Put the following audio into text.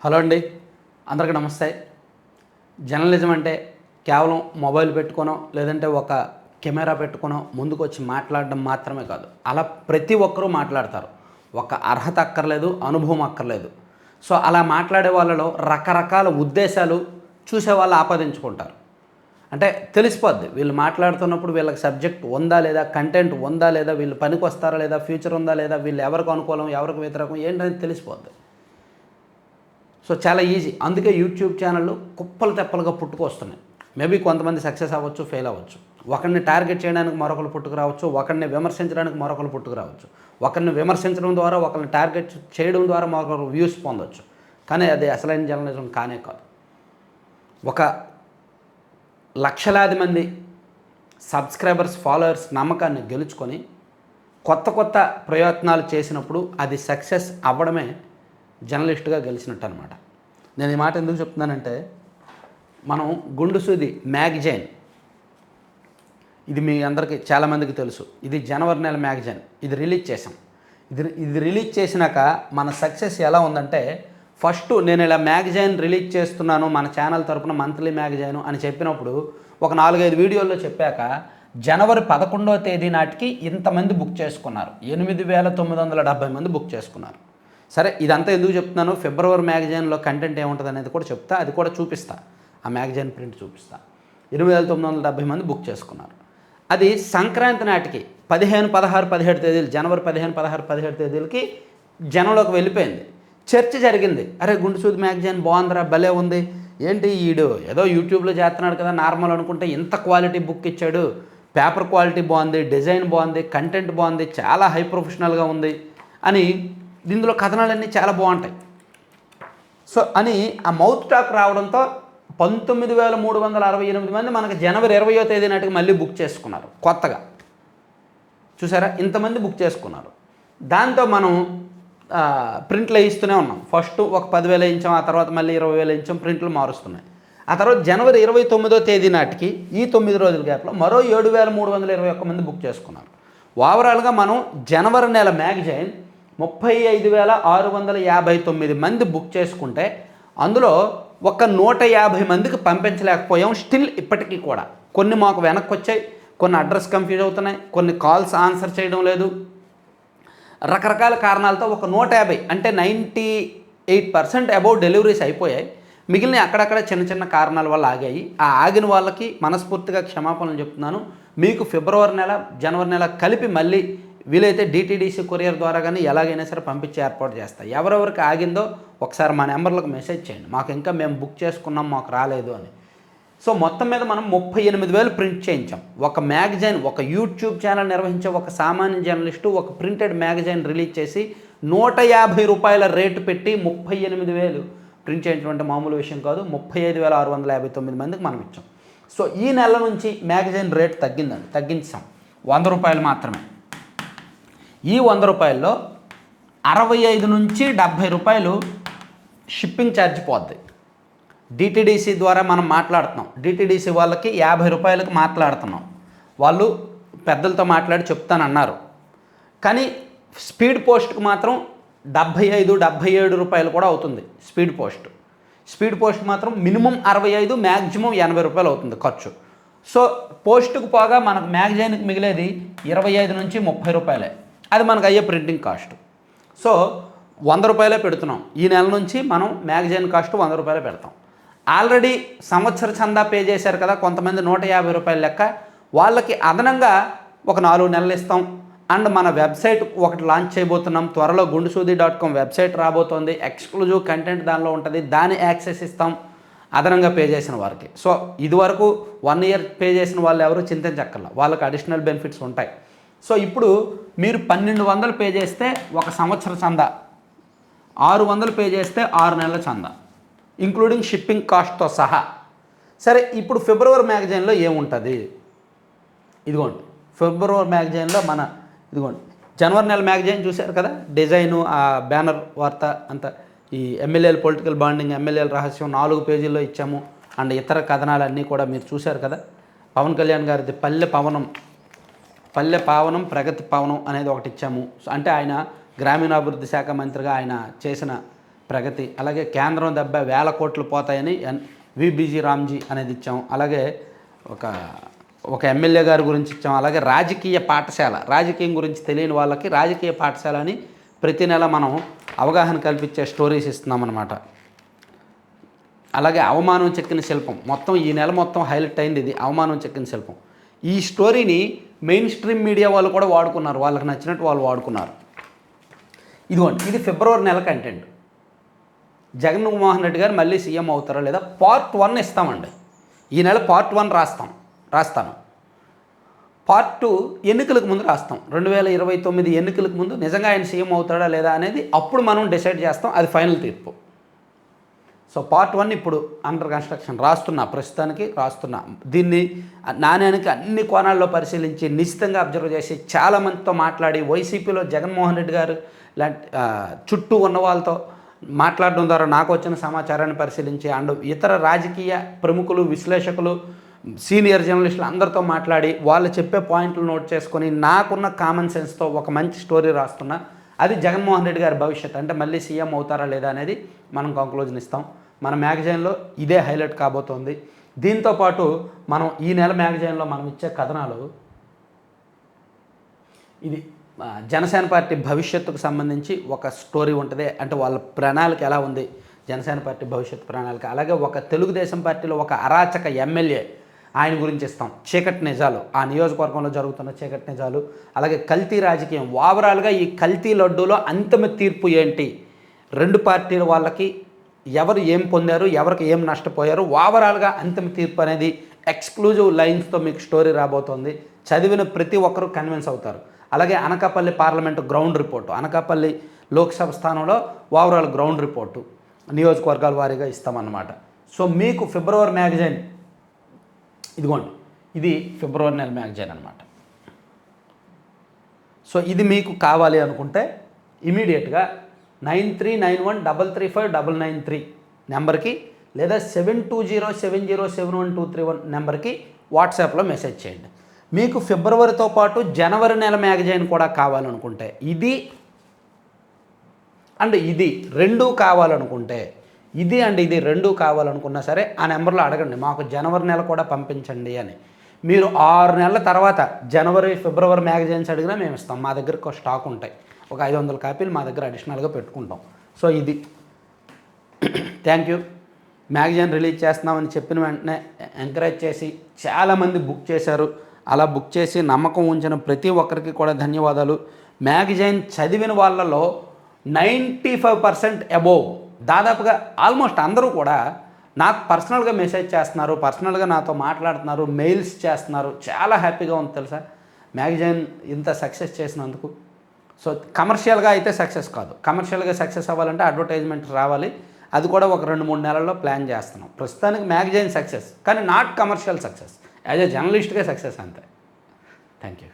Hello అండి, అందరికీ నమస్తే. జర్నలిజం అంటే కేవలం మొబైల్ పెట్టుకోనో లేదంటే ఒక కెమెరా పెట్టుకోనో ముందుకు వచ్చి మాట్లాడడం మాత్రమే కాదు. అలా ప్రతి ఒక్కరూ మాట్లాడతారు. ఒక అర్హత అక్కర్లేదు, అనుభవం అక్కర్లేదు. సో అలా మాట్లాడే వాళ్ళలో రకరకాల ఉద్దేశాలు చూసేవాళ్ళు ఆపాదించుకుంటారు. అంటే తెలిసిపోద్ది వీళ్ళు మాట్లాడుతున్నప్పుడు వీళ్ళకి సబ్జెక్ట్ ఉందా లేదా, కంటెంట్ ఉందా లేదా, వీళ్ళు పనికి వస్తారా లేదా, ఫ్యూచర్ ఉందా లేదా, వీళ్ళు ఎవరికి అనుకూలం ఎవరికి వ్యతిరేకం ఏంటనేది తెలిసిపోద్ది. సో చాలా ఈజీ. అందుకే యూట్యూబ్ ఛానళ్ళు కుప్పలు తెప్పలుగా పుట్టుకొస్తున్నాయి. మేబీ కొంతమంది సక్సెస్ అవ్వచ్చు, ఫెయిల్ అవ్వచ్చు. ఒకరిని టార్గెట్ చేయడానికి మరొకరు పుట్టుకురావచ్చు, ఒకరిని విమర్శించడానికి మరొకరు పుట్టుకురావచ్చు. ఒకరిని విమర్శించడం ద్వారా, ఒకరిని టార్గెట్ చేయడం ద్వారా మరొకరు వ్యూస్ పొందవచ్చు. కానీ అది అసలైన జర్నలిజం కానే కాదు. ఒక లక్షలాది మంది సబ్స్క్రైబర్స్, ఫాలోవర్స్ నమ్మకాన్ని గెలుచుకొని కొత్త కొత్త ప్రయత్నాలు చేసినప్పుడు అది సక్సెస్ అవ్వడమే జర్నలిస్టుగా గెలిచినట్టు అనమాట. నేను ఈ మాట ఎందుకు చెప్తున్నానంటే, మనం గుండు సూది మ్యాగజైన్, ఇది మీ అందరికీ చాలామందికి తెలుసు. ఇది జనవరి నెల మ్యాగజైన్. ఇది రిలీజ్ చేసాం. ఇది రిలీజ్ చేసినాక మన సక్సెస్ ఎలా ఉందంటే, ఫస్ట్ నేను ఇలా మ్యాగజైన్ రిలీజ్ చేస్తున్నాను మన ఛానల్ తరపున, మంత్లీ మ్యాగజైన్ అని చెప్పినప్పుడు ఒక 4-5 వీడియోల్లో చెప్పాక జనవరి 11వ తేదీ నాటికి ఇంతమంది బుక్ చేసుకున్నారు. 8,970 మంది బుక్ చేసుకున్నారు. సరే, ఇదంతా ఎందుకు చెప్తున్నాను, ఫిబ్రవరి మ్యాగజైన్లో కంటెంట్ ఏముంటుంది అనేది కూడా చెప్తా, అది కూడా చూపిస్తా. ఆ మ్యాగజైన్ ప్రింట్ చూపిస్తా. 8,970 మంది బుక్ చేసుకున్నారు. అది సంక్రాంతి నాటికి 15, 16, 17 తేదీలు, జనవరి 15, 16, 17 తేదీలకి జనంలోకి వెళ్ళిపోయింది. చర్చ జరిగింది. అరే, గుండు సూది మ్యాగజైన్ బాగుందిరా, భలే ఉంది, ఏంటి ఈడు ఏదో యూట్యూబ్లో చేస్తున్నాడు కదా నార్మల్ అనుకుంటే ఇంత క్వాలిటీ బుక్ ఇచ్చాడు, పేపర్ క్వాలిటీ బాగుంది, డిజైన్ బాగుంది, కంటెంట్ బాగుంది, చాలా హై ప్రొఫెషనల్గా ఉంది అని, దీనిలో కథనాలన్నీ చాలా బాగుంటాయి. సో అని ఆ మౌత్ టాక్ రావడంతో 19,368 మంది మనకు జనవరి 20వ తేదీ నాటికి మళ్ళీ బుక్ చేసుకున్నారు. కొత్తగా చూసారా, ఇంతమంది బుక్ చేసుకున్నారు. దాంతో మనం ప్రింట్లు వేయిస్తూనే ఉన్నాం. ఫస్ట్ ఒక 10,000 వేయించాం, ఆ తర్వాత మళ్ళీ 20,000 వేయించాం, ప్రింట్లు మారుస్తున్నాయి. ఆ తర్వాత జనవరి 29వ తేదీ నాటికి ఈ 9 రోజుల గ్యాప్లో మరో 7,321 మంది బుక్ చేసుకున్నారు. ఓవరాల్గా మనం జనవరి నెల మ్యాగజైన్ 35,659 మంది బుక్ చేసుకుంటే అందులో ఒక 150 మందికి పంపించలేకపోయాం. స్టిల్ ఇప్పటికీ కూడా కొన్ని మాకు వెనక్కి వచ్చాయి, కొన్ని అడ్రస్ కన్ఫ్యూజ్ అవుతున్నాయి, కొన్ని కాల్స్ ఆన్సర్ చేయడం లేదు, రకరకాల కారణాలతో ఒక 150 అంటే 98% అబౌవ్ డెలివరీస్ అయిపోయాయి. మిగిలిన అక్కడక్కడ చిన్న చిన్న కారణాల వల్ల ఆగాయి. ఆ ఆగిన వాళ్ళకి మనస్ఫూర్తిగా క్షమాపణలు చెప్తున్నాను. మీకు ఫిబ్రవరి నెల, జనవరి నెల కలిపి మళ్ళీ వీలైతే డిటీడీసీ కొరియర్ ద్వారా కానీ ఎలాగైనా సరే పంపించే ఏర్పాటు చేస్తాయి. ఎవరెవరికి ఆగిందో ఒకసారి మా నెంబర్లకు మెసేజ్ చేయండి, మాకు ఇంకా మేము బుక్ చేసుకున్నాం, మాకు రాలేదు అని. సో మొత్తం మీద మనం 38,000 ప్రింట్ చేయించాం. ఒక మ్యాగజైన్, ఒక యూట్యూబ్ ఛానల్ నిర్వహించే ఒక సామాన్య జర్నలిస్టు ఒక ప్రింటెడ్ మ్యాగజైన్ రిలీజ్ చేసి 150 రూపాయల రేటు పెట్టి 38,000 ప్రింట్ చేయించడం మామూలు విషయం కాదు. 35,659 మందికి మనం ఇచ్చాం. సో ఈ నెల నుంచి మ్యాగజైన్ రేటు తగ్గించాం. 100 రూపాయలు మాత్రమే. ఈ 100 రూపాయల్లో 65 నుంచి 70 రూపాయలు షిప్పింగ్ ఛార్జ్ పోద్ది. డిటీడీసీ ద్వారా మనం మాట్లాడుతున్నాం. డిటీడీసీ వాళ్ళకి 50 రూపాయలకు మాట్లాడుతున్నాం. వాళ్ళు పెద్దలతో మాట్లాడి చెప్తానన్నారు. కానీ స్పీడ్ పోస్ట్కి మాత్రం 75, 77 రూపాయలు కూడా అవుతుంది. స్పీడ్ పోస్ట్ మాత్రం మినిమం 65, మ్యాక్సిమం 80 రూపాయలు అవుతుంది ఖర్చు. సో పోస్టుకు పోగా మనకు మ్యాగజైన్కి మిగిలేది 25 నుంచి 30 రూపాయలే. అది మనకు అయ్యే ప్రింటింగ్ కాస్ట్. సో 100 రూపాయలే పెడుతున్నాం. ఈ నెల నుంచి మనం మ్యాగజైన్ కాస్ట్ 100 రూపాయలే పెడతాం. ఆల్రెడీ సంవత్సర చందా పే చేశారు కదా కొంతమంది, 150 రూపాయల లెక్క, వాళ్ళకి అదనంగా ఒక 4 నెలలు ఇస్తాం. అండ్ మన వెబ్సైట్ ఒకటి లాంచ్ చేయబోతున్నాం త్వరలో. gundusudi.com వెబ్సైట్ రాబోతోంది. ఎక్స్క్లూజివ్ కంటెంట్ దానిలో ఉంటుంది, దాని యాక్సెస్ ఇస్తాం అదనంగా పే చేసిన వారికి. సో ఇదివరకు 1 ఇయర్ పే చేసిన వాళ్ళు ఎవరు చింతించక్కర్లా, వాళ్ళకి అడిషనల్ బెనిఫిట్స్ ఉంటాయి. సో ఇప్పుడు మీరు 1,200 పే చేస్తే ఒక సంవత్సర చందా, 600 పే చేస్తే 6 నెలల చందా, ఇంక్లూడింగ్ షిప్పింగ్ కాస్ట్తో సహా. సరే, ఇప్పుడు ఫిబ్రవరి మ్యాగజైన్లో ఏముంటుంది? ఇదిగోండి ఫిబ్రవరి మ్యాగజైన్లో ఇదిగోండి జనవరి నెల మ్యాగజైన్ చూశారు కదా, డిజైను, ఆ బ్యానర్ వార్త అంతా, ఈ ఎమ్మెల్యేల పొలిటికల్ బాండింగ్, ఎమ్మెల్యేల రహస్యం 4 పేజీల్లో ఇచ్చాము. అండ్ ఇతర కథనాలన్నీ కూడా మీరు చూశారు కదా. పవన్ కళ్యాణ్ గారిది పల్లె పావనం ప్రగతి పావనం అనేది ఒకటి ఇచ్చాము. అంటే ఆయన గ్రామీణాభివృద్ధి శాఖ మంత్రిగా ఆయన చేసిన ప్రగతి, అలాగే కేంద్రం దెబ్బ 1000 కోట్లు పోతాయని విబిజి రామ్జీ అనేది ఇచ్చాం. అలాగే ఒక ఎమ్మెల్యే గారి గురించి ఇచ్చాం. అలాగే రాజకీయ పాఠశాల, రాజకీయం గురించి తెలియని వాళ్ళకి రాజకీయ పాఠశాల అని ప్రతి నెల మనం అవగాహన కల్పించే స్టోరీస్ ఇస్తున్నామన్నమాట. అలాగే అవమానం చెక్కిన శిల్పం, మొత్తం ఈ నెల మొత్తం హైలైట్ అయింది ఇది, అవమానం చెక్కిన శిల్పం. ఈ స్టోరీని మెయిన్ స్ట్రీమ్ మీడియా వాళ్ళు కూడా వాడుకున్నారు, వాళ్ళకి నచ్చినట్టు వాళ్ళు వాడుకున్నారు. ఇదిగోండి, ఇది ఫిబ్రవరి నెల కంటెంట్. జగన్మోహన్ రెడ్డి గారు మళ్ళీ సీఎం అవుతారా లేదా పార్ట్ 1 ఇస్తామండి. ఈ నెల పార్ట్ 1 రాస్తాను. పార్ట్ 2 ఎన్నికలకు ముందు రాస్తాం. 2029 ఎన్నికలకు ముందు నిజంగా ఆయన సీఎం అవుతాడా లేదా అనేది అప్పుడు మనం డిసైడ్ చేస్తాం, అది ఫైనల్ తీర్పు. సో పార్ట్ 1 ఇప్పుడు అండర్ కన్స్ట్రక్షన్, ప్రస్తుతానికి రాస్తున్నా. దీన్ని నాణ్యానికి అన్ని కోణాల్లో పరిశీలించి నిశ్చితంగా అబ్జర్వ్ చేసి చాలామందితో మాట్లాడి వైసీపీలో జగన్మోహన్ రెడ్డి గారు లాంటి చుట్టూ ఉన్న వాళ్ళతో మాట్లాడడం ద్వారా నాకు వచ్చిన సమాచారాన్ని పరిశీలించి అండ్ ఇతర రాజకీయ ప్రముఖులు, విశ్లేషకులు, సీనియర్ జర్నలిస్టులు అందరితో మాట్లాడి వాళ్ళు చెప్పే పాయింట్లు నోట్ చేసుకొని నాకున్న కామన్ సెన్స్తో ఒక మంచి స్టోరీ రాస్తున్నా. అది జగన్మోహన్ రెడ్డి గారి భవిష్యత్, అంటే మళ్ళీ సీఎం అవుతారా లేదా అనేది మనం కంక్లూజన్ ఇస్తాం. మన మ్యాగజైన్లో ఇదే హైలైట్ కాబోతోంది. దీంతోపాటు మనం ఈ నెల మ్యాగజైన్లో మనం ఇచ్చే కథనాలు, ఇది జనసేన పార్టీ భవిష్యత్తుకు సంబంధించి ఒక స్టోరీ ఉంటుంది, అంటే వాళ్ళ ప్రణాళిక ఎలా ఉంది, జనసేన పార్టీ భవిష్యత్తు ప్రణాళిక. అలాగే ఒక తెలుగుదేశం పార్టీలో ఒక అరాచక ఎమ్మెల్యే, ఆయన గురించి ఇస్తాం. చీకటి నిజాలు, ఆ నియోజకవర్గంలో జరుగుతున్న చీకటి నిజాలు. అలాగే కల్తీ రాజకీయం, ఓవరాల్గా ఈ కల్తీ లడ్డూలో అంతిమ తీర్పు ఏంటి, రెండు పార్టీల వాళ్ళకి ఎవరు ఏం పొందారు, ఎవరికి ఏం నష్టపోయారు, ఓవరాల్గా అంతిమ తీర్పు అనేది ఎక్స్క్లూజివ్ లైన్స్తో మీకు స్టోరీ రాబోతోంది. చదివిన ప్రతి ఒక్కరూ కన్విన్స్ అవుతారు. అలాగే Anakapalli parliament ground report, Anakapalli Lok Sabha స్థానంలో ఓవరాల్ గ్రౌండ్ రిపోర్టు నియోజకవర్గాల వారీగా ఇస్తామన్నమాట. సో మీకు ఫిబ్రవరి మ్యాగజైన్ ఇదిగోండి, ఇది ఫిబ్రవరి నెల మ్యాగజైన్ అనమాట. సో ఇది మీకు కావాలి అనుకుంటే ఇమీడియట్గా 9391335993 నెంబర్కి లేదా 7207071231 నెంబర్కి వాట్సాప్లో మెసేజ్ చేయండి. మీకు ఫిబ్రవరితో పాటు జనవరి నెల మ్యాగజైన్ కూడా కావాలనుకుంటే ఇది అండ్ ఇది రెండూ కావాలనుకుంటే, ఇది అండ్ ఇది రెండూ కావాలనుకున్నా సరే ఆ నెంబర్లో అడగండి, మాకు జనవరి నెల కూడా పంపించండి అని. మీరు 6 నెలల తర్వాత జనవరి ఫిబ్రవరి మ్యాగజైన్స్ అడిగినా మేము ఇస్తాం. మా దగ్గర స్టాక్ ఉంటాయి, ఒక 500 కాపీలు మా దగ్గర అడిషనల్గా పెట్టుకుంటాం. సో ఇది థ్యాంక్ యూ. మ్యాగజైన్ రిలీజ్ చేస్తున్నామని చెప్పిన వెంటనే ఎంకరేజ్ చేసి చాలామంది బుక్ చేశారు. అలా బుక్ చేసి నమ్మకం ఉంచిన ప్రతి ఒక్కరికి కూడా ధన్యవాదాలు. మ్యాగజైన్ చదివిన వాళ్ళలో 95% అబోవ్, దాదాపుగా ఆల్మోస్ట్ అందరూ కూడా నాకు పర్సనల్గా మెసేజ్ చేస్తున్నారు, పర్సనల్గా నాతో మాట్లాడుతున్నారు, మెయిల్స్ చేస్తున్నారు. చాలా హ్యాపీగా ఉంది తెలుసా మ్యాగజైన్ ఇంత సక్సెస్ చేసినందుకు. సో కమర్షియల్గా అయితే సక్సెస్ కాదు, కమర్షియల్గా సక్సెస్ అవ్వాలంటే అడ్వర్టైజ్మెంట్ రావాలి. అది కూడా ఒక 2-3 నెలల్లో ప్లాన్ చేస్తున్నాం. ప్రస్తుతానికి మ్యాగజైన్ సక్సెస్, కానీ not commercial success, as a జర్నలిస్ట్గా సక్సెస్ అంతే. Thank you.